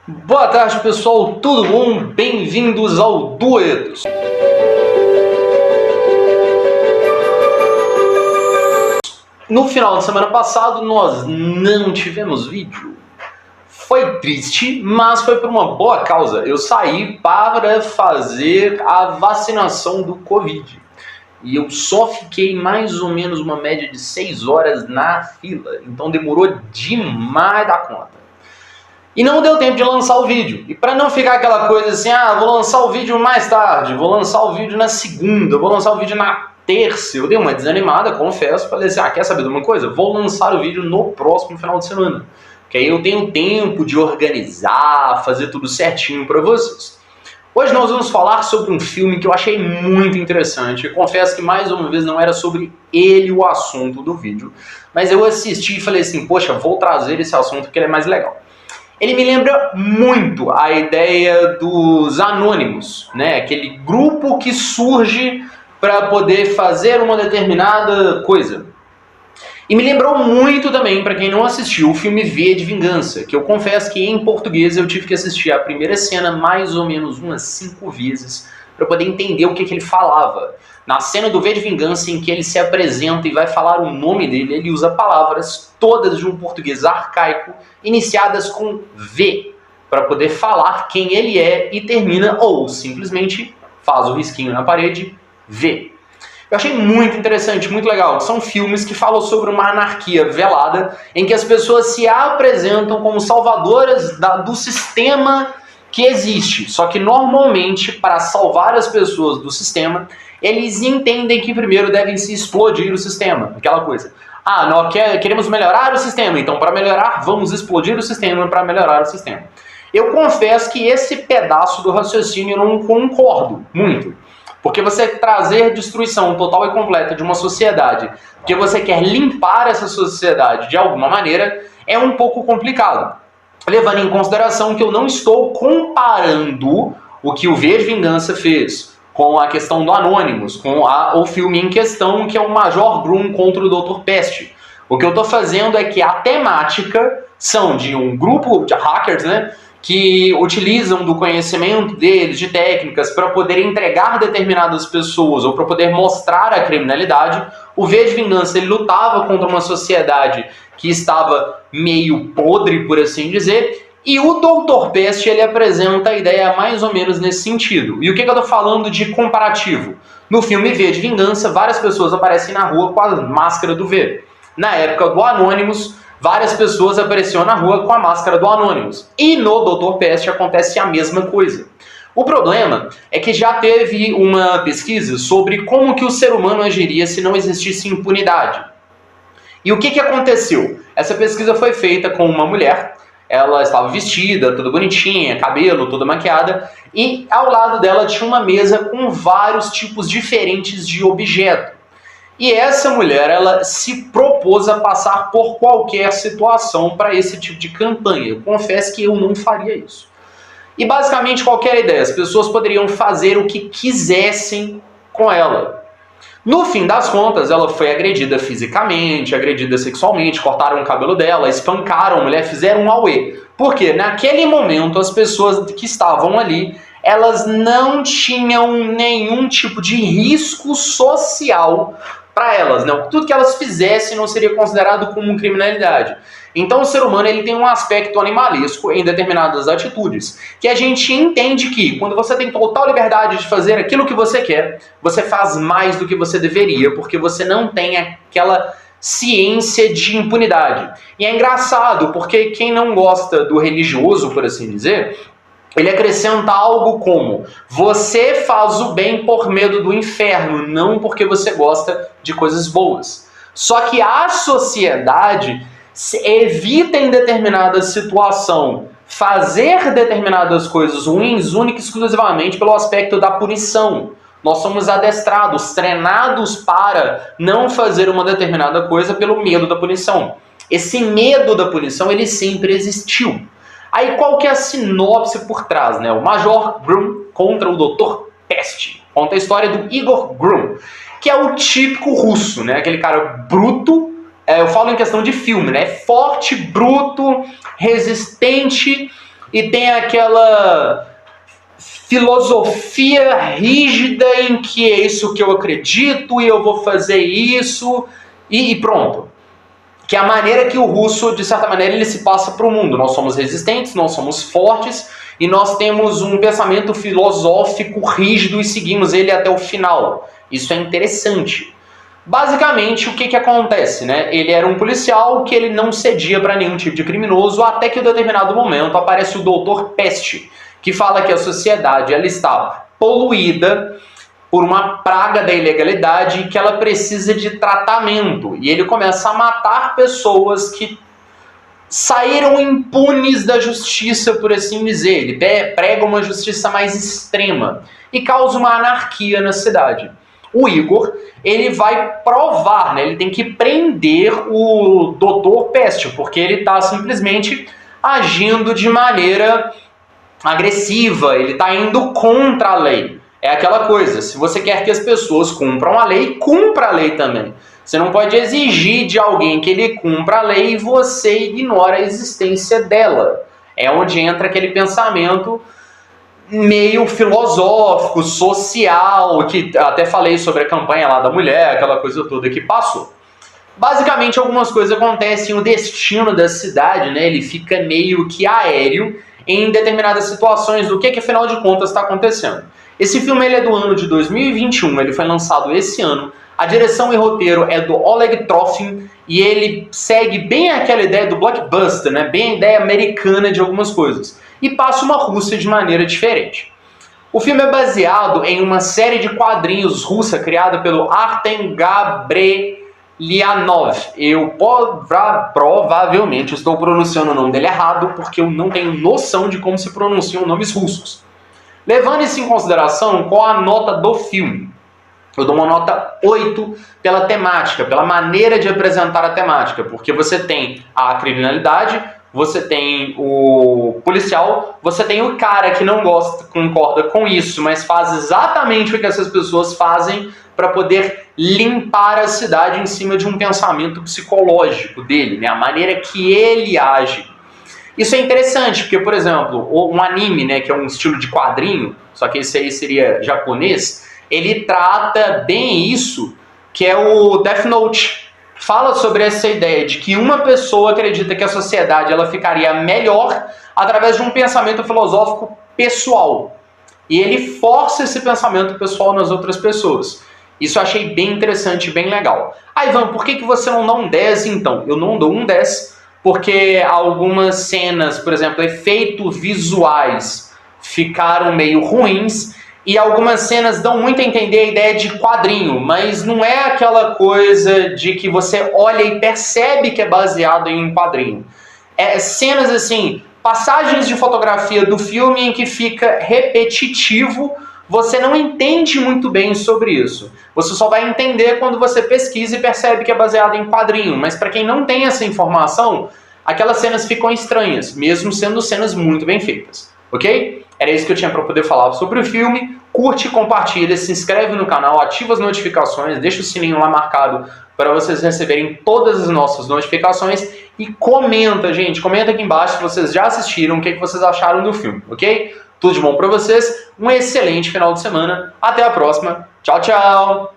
Boa tarde, pessoal, tudo bom? Bem-vindos ao Duetos. No final de semana passado, nós não tivemos vídeo. Foi triste, mas foi por uma boa causa. Eu saí para fazer a vacinação do Covid. E eu só fiquei mais ou menos uma média de 6 horas na fila. Então demorou demais da conta. E não deu tempo de lançar o vídeo. E para não ficar aquela coisa assim, vou lançar o vídeo mais tarde, vou lançar o vídeo na segunda, vou lançar o vídeo na terça. Eu dei uma desanimada, confesso, falei assim, quer saber de uma coisa? Vou lançar o vídeo no próximo final de semana. Que aí eu tenho tempo de organizar, fazer tudo certinho para vocês. Hoje nós vamos falar sobre um filme que eu achei muito interessante. Eu confesso que mais uma vez não era sobre ele o assunto do vídeo. Mas eu assisti e falei assim, poxa, vou trazer esse assunto porque ele é mais legal. Ele me lembra muito a ideia dos Anônimos, né? Aquele grupo que surge para poder fazer uma determinada coisa. E me lembrou muito também, para quem não assistiu, o filme V de Vingança, que eu confesso que em português eu tive que assistir a primeira cena mais ou menos umas 5 vezes para poder entender o que ele falava. Na cena do V de Vingança, em que ele se apresenta e vai falar o nome dele, ele usa palavras todas de um português arcaico, iniciadas com V, para poder falar quem ele é e termina, ou simplesmente faz o risquinho na parede, V. Eu achei muito interessante, muito legal. São filmes que falam sobre uma anarquia velada, em que as pessoas se apresentam como salvadoras do sistema que existe. Só que normalmente, para salvar as pessoas do sistema, eles entendem que primeiro devem se explodir o sistema. Aquela coisa. Nós queremos melhorar o sistema, então para melhorar, vamos explodir o sistema para melhorar o sistema. Eu confesso que esse pedaço do raciocínio eu não concordo muito. Porque você trazer destruição total e completa de uma sociedade, porque você quer limpar essa sociedade de alguma maneira, é um pouco complicado. Levando em consideração que eu não estou comparando o que o V de Vingança fez com a questão do Anonymous, com o filme em questão, que é o Major Grum contra o Dr. Pest. O que eu estou fazendo é que a temática são de um grupo de hackers, né, que utilizam do conhecimento deles, de técnicas, para poder entregar determinadas pessoas ou para poder mostrar a criminalidade. O V de Vingança, ele lutava contra uma sociedade que estava meio podre, por assim dizer, e o Dr. Pest, ele apresenta a ideia mais ou menos nesse sentido. E o que eu estou falando de comparativo? No filme V de Vingança, várias pessoas aparecem na rua com a máscara do V. Na época do Anonymous, várias pessoas apareciam na rua com a máscara do Anonymous. E no Dr. Pest acontece a mesma coisa. O problema é que já teve uma pesquisa sobre como que o ser humano agiria se não existisse impunidade. E o que aconteceu? Essa pesquisa foi feita com uma mulher. Ela estava vestida, toda bonitinha, cabelo, toda maquiada. E ao lado dela tinha uma mesa com vários tipos diferentes de objeto. E essa mulher, ela se propôs a passar por qualquer situação para esse tipo de campanha. Eu confesso que eu não faria isso. E basicamente qualquer ideia, as pessoas poderiam fazer o que quisessem com ela. No fim das contas, ela foi agredida fisicamente, agredida sexualmente, cortaram o cabelo dela, espancaram a mulher, fizeram um auê. Porque naquele momento as pessoas que estavam ali, elas não tinham nenhum tipo de risco social para elas, não. Tudo que elas fizessem não seria considerado como criminalidade. Então o ser humano, ele tem um aspecto animalesco em determinadas atitudes, que a gente entende que quando você tem total liberdade de fazer aquilo que você quer, você faz mais do que você deveria, porque você não tem aquela ciência de impunidade. E é engraçado, porque quem não gosta do religioso, por assim dizer, ele acrescenta algo como: você faz o bem por medo do inferno, não porque você gosta de coisas boas. Só que a sociedade evita em determinada situação fazer determinadas coisas ruins única e exclusivamente pelo aspecto da punição. Nós somos adestrados, treinados para não fazer uma determinada coisa pelo medo da punição. Esse medo da punição, ele sempre existiu. Aí qual que é a sinopse por trás, né? O Major Grum contra o Dr. Pest. Conta a história do Igor Grum, que é o típico russo, né? Aquele cara bruto, eu falo em questão de filme, né? Forte, bruto, resistente, e tem aquela filosofia rígida em que é isso que eu acredito e eu vou fazer isso e pronto. Que é a maneira que o russo, de certa maneira, ele se passa para o mundo. Nós somos resistentes, nós somos fortes e nós temos um pensamento filosófico rígido e seguimos ele até o final. Isso é interessante. Basicamente, o que acontece, né? Ele era um policial que ele não cedia para nenhum tipo de criminoso, até que em determinado momento aparece o Dr. Peste, que fala que a sociedade ela está poluída por uma praga da ilegalidade e que ela precisa de tratamento. E ele começa a matar pessoas que saíram impunes da justiça, por assim dizer. Ele prega uma justiça mais extrema e causa uma anarquia na cidade. O Igor, ele vai provar, né? Ele tem que prender o Dr. Peste, porque ele está simplesmente agindo de maneira agressiva, ele está indo contra a lei. É aquela coisa, se você quer que as pessoas cumpram a lei, cumpra a lei também. Você não pode exigir de alguém que ele cumpra a lei e você ignora a existência dela. É onde entra aquele pensamento meio filosófico, social, que até falei sobre a campanha lá da mulher, aquela coisa toda que passou. Basicamente, algumas coisas acontecem, o destino da cidade, né, ele fica meio que aéreo em determinadas situações do que afinal de contas está acontecendo. Esse filme ele é do ano de 2021, ele foi lançado esse ano. A direção e roteiro é do Oleg Trofim e ele segue bem aquela ideia do blockbuster, né? Bem a ideia americana de algumas coisas. E passa uma Rússia de maneira diferente. O filme é baseado em uma série de quadrinhos russa criada pelo Artem Gabrelianov. Eu provavelmente estou pronunciando o nome dele errado porque eu não tenho noção de como se pronunciam nomes russos. Levando isso em consideração, qual a nota do filme? Eu dou uma nota 8 pela temática, pela maneira de apresentar a temática, porque você tem a criminalidade, você tem o policial, você tem o cara que não concorda com isso, mas faz exatamente o que essas pessoas fazem para poder limpar a cidade em cima de um pensamento psicológico dele, né? A maneira que ele age. Isso é interessante, porque, por exemplo, um anime, né, que é um estilo de quadrinho, só que esse aí seria japonês, ele trata bem isso, que é o Death Note. Fala sobre essa ideia de que uma pessoa acredita que a sociedade ela ficaria melhor através de um pensamento filosófico pessoal. E ele força esse pensamento pessoal nas outras pessoas. Isso eu achei bem interessante e bem legal. Ah, Ivan, por que você não dá um 10 então? Eu não dou um 10 porque algumas cenas, por exemplo, efeitos visuais ficaram meio ruins e algumas cenas dão muito a entender a ideia de quadrinho, mas não é aquela coisa de que você olha e percebe que é baseado em um quadrinho. É cenas assim, passagens de fotografia do filme em que fica repetitivo, você não entende muito bem sobre isso. Você só vai entender quando você pesquisa e percebe que é baseado em quadrinho. Mas para quem não tem essa informação, aquelas cenas ficam estranhas, mesmo sendo cenas muito bem feitas. Ok? Era isso que eu tinha para poder falar sobre o filme. Curte, compartilha, se inscreve no canal, ativa as notificações, deixa o sininho lá marcado para vocês receberem todas as nossas notificações. E comenta, gente. Comenta aqui embaixo se vocês já assistiram, o que vocês acharam do filme, ok? Tudo de bom para vocês, um excelente final de semana, até a próxima, tchau, tchau!